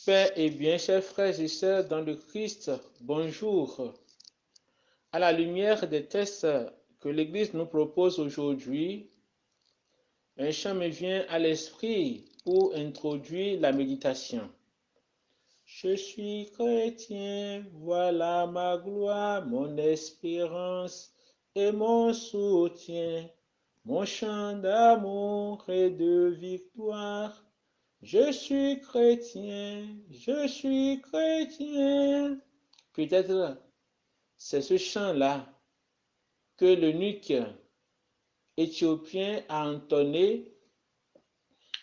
Paix et bien, chers frères et sœurs dans le Christ, bonjour. À la lumière des textes que l'Église nous propose aujourd'hui, un chant me vient à l'esprit pour introduire la méditation. Je suis chrétien, voilà ma gloire, mon espérance et mon soutien, mon chant d'amour et de victoire. Je suis chrétien, je suis chrétien. Peut-être c'est ce chant-là que l'eunuque éthiopien a entonné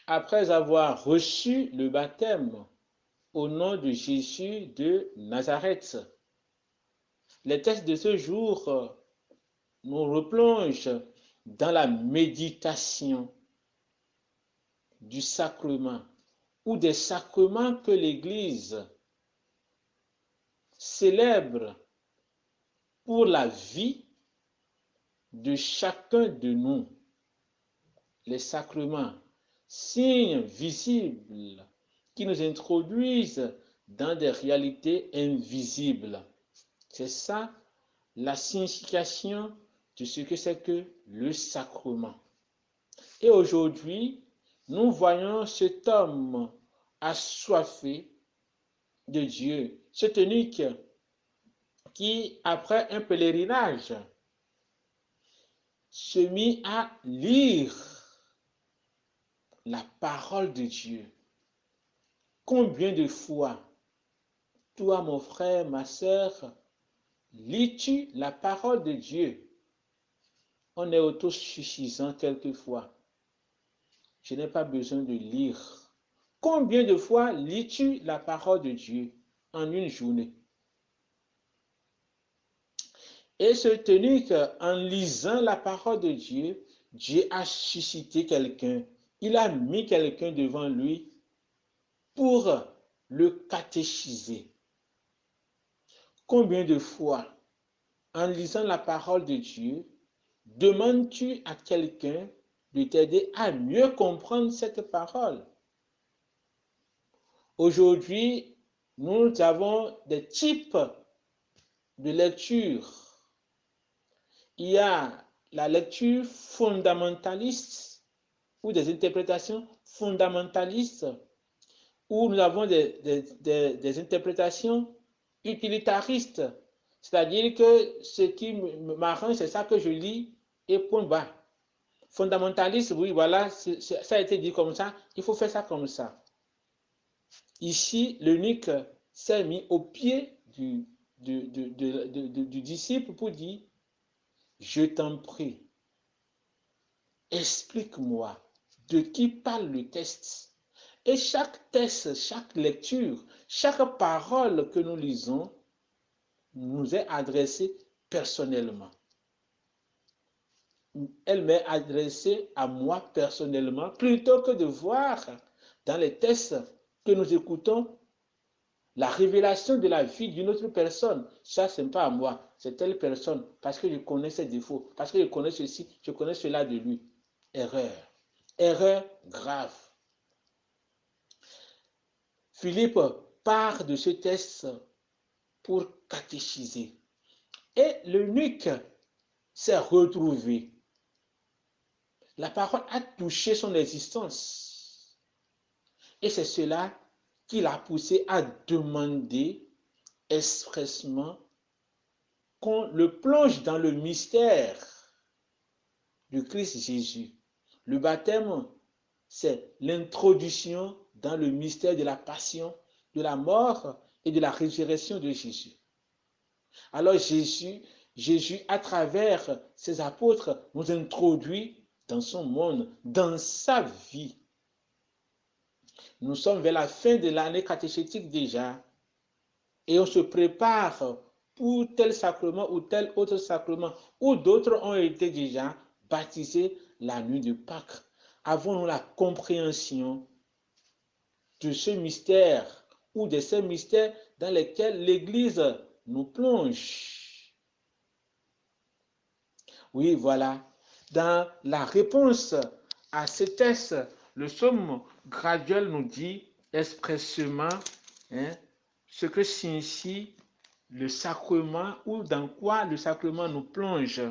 après avoir reçu le baptême au nom de Jésus de Nazareth. Les textes de ce jour nous replongent dans la méditation du sacrement ou des sacrements que l'Église célèbre pour la vie de chacun de nous. Les sacrements, signes visibles qui nous introduisent dans des réalités invisibles. C'est ça la signification de ce que c'est que le sacrement. Et aujourd'hui, nous voyons cet homme assoiffé de Dieu, cet eunuque qui, après un pèlerinage, se mit à lire la parole de Dieu. Combien de fois, toi, mon frère, ma sœur, lis-tu la parole de Dieu? On est autosuffisant quelquefois. Je n'ai pas besoin de lire. Combien de fois lis-tu la parole de Dieu en une journée? Et ce eunuque, en lisant la parole de Dieu, Dieu a suscité quelqu'un. Il a mis quelqu'un devant lui pour le catéchiser. Combien de fois, en lisant la parole de Dieu, demandes-tu à quelqu'un de t'aider à mieux comprendre cette parole? Aujourd'hui, nous avons des types de lecture. Il y a la lecture fondamentaliste ou des interprétations fondamentalistes, où nous avons des interprétations utilitaristes, c'est-à-dire que ce qui m'arrange, c'est ça que je lis et point bas. Fondamentaliste, oui, voilà, ça a été dit comme ça, il faut faire ça comme ça. Ici, l'eunuque s'est mis au pied du disciple pour dire, je t'en prie, explique-moi de qui parle le texte. Et chaque texte, chaque lecture, chaque parole que nous lisons nous est adressée personnellement. Elle m'est adressée à moi personnellement, plutôt que de voir dans les textes que nous écoutons la révélation de la vie d'une autre personne. Ça, ce n'est pas à moi, c'est telle personne, parce que je connais ses défauts, parce que je connais ceci, je connais cela de lui. Erreur. Erreur grave. Philippe part de ce texte pour catéchiser. Et l'eunuque s'est retrouvé. La parole a touché son existence. Et c'est cela qui l'a poussé à demander expressement qu'on le plonge dans le mystère du Christ Jésus. Le baptême, c'est l'introduction dans le mystère de la passion, de la mort et de la résurrection de Jésus. Alors Jésus, à travers ses apôtres, nous introduit dans son monde, dans sa vie. Nous sommes vers la fin de l'année catéchétique déjà, et on se prépare pour tel sacrement ou tel autre sacrement, ou d'autres ont été déjà baptisés la nuit de Pâques. Avons-nous la compréhension de ce mystère ou de ces mystères dans lesquels l'Église nous plonge? Oui, voilà. Dans la réponse à ces textes, le psaume graduel nous dit expressément hein, ce que signifie le sacrement ou dans quoi le sacrement nous plonge.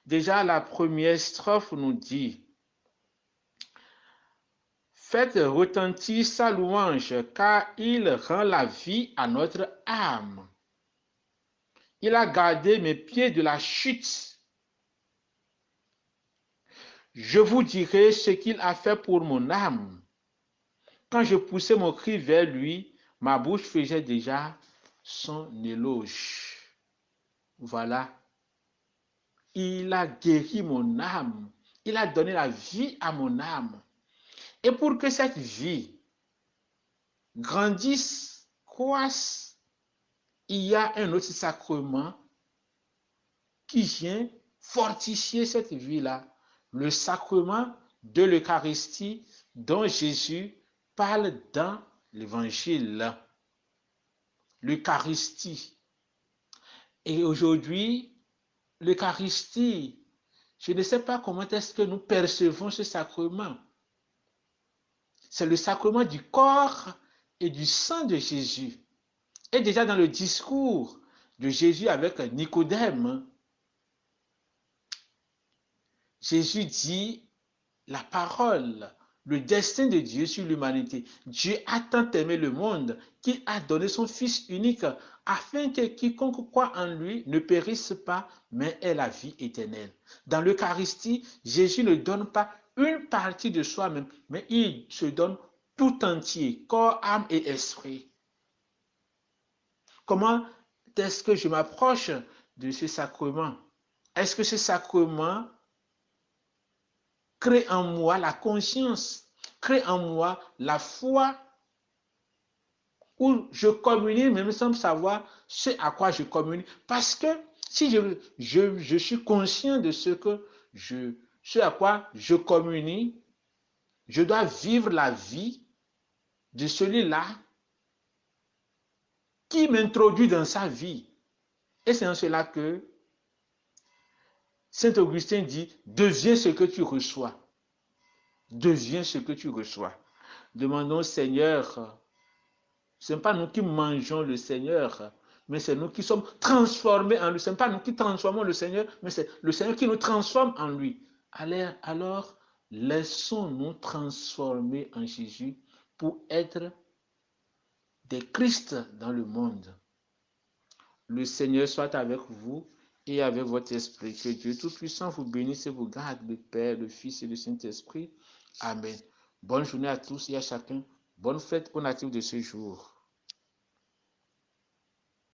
Déjà, la première strophe nous dit: faites retentir sa louange, car il rend la vie à notre âme. Il a gardé mes pieds de la chute. Je vous dirai ce qu'il a fait pour mon âme. Quand je poussais mon cri vers lui, ma bouche faisait déjà son éloge. Voilà. Il a guéri mon âme. Il a donné la vie à mon âme. Et pour que cette vie grandisse, croisse, il y a un autre sacrement qui vient fortifier cette vie-là. Le sacrement de l'Eucharistie dont Jésus parle dans l'Évangile. L'Eucharistie. Et aujourd'hui, l'Eucharistie, je ne sais pas comment est-ce que nous percevons ce sacrement. C'est le sacrement du corps et du sang de Jésus. Et déjà dans le discours de Jésus avec Nicodème, Jésus dit la parole, le destin de Dieu sur l'humanité. Dieu a tant aimé le monde qu'il a donné son Fils unique afin que quiconque croit en lui ne périsse pas, mais ait la vie éternelle. Dans l'Eucharistie, Jésus ne donne pas une partie de soi-même, mais il se donne tout entier, corps, âme et esprit. Comment est-ce que je m'approche de ce sacrement? Est-ce que ce sacrement crée en moi la conscience, crée en moi la foi, où je communie même sans savoir ce à quoi je communie? Parce que si je suis conscient de ce à quoi je communie, je dois vivre la vie de celui-là qui m'introduit dans sa vie. Et c'est en cela que Saint Augustin dit: deviens ce que tu reçois. Deviens ce que tu reçois. Demandons au Seigneur. Ce n'est pas nous qui mangeons le Seigneur, mais c'est nous qui sommes transformés en lui. Ce n'est pas nous qui transformons le Seigneur, mais c'est le Seigneur qui nous transforme en lui. Alors, laissons-nous transformer en Jésus pour être des Christ dans le monde. Le Seigneur soit avec vous et avec votre esprit. Que Dieu Tout-Puissant vous bénisse et vous garde, le Père, le Fils et le Saint-Esprit. Amen. Bonne journée à tous et à chacun. Bonne fête aux natifs de ce jour.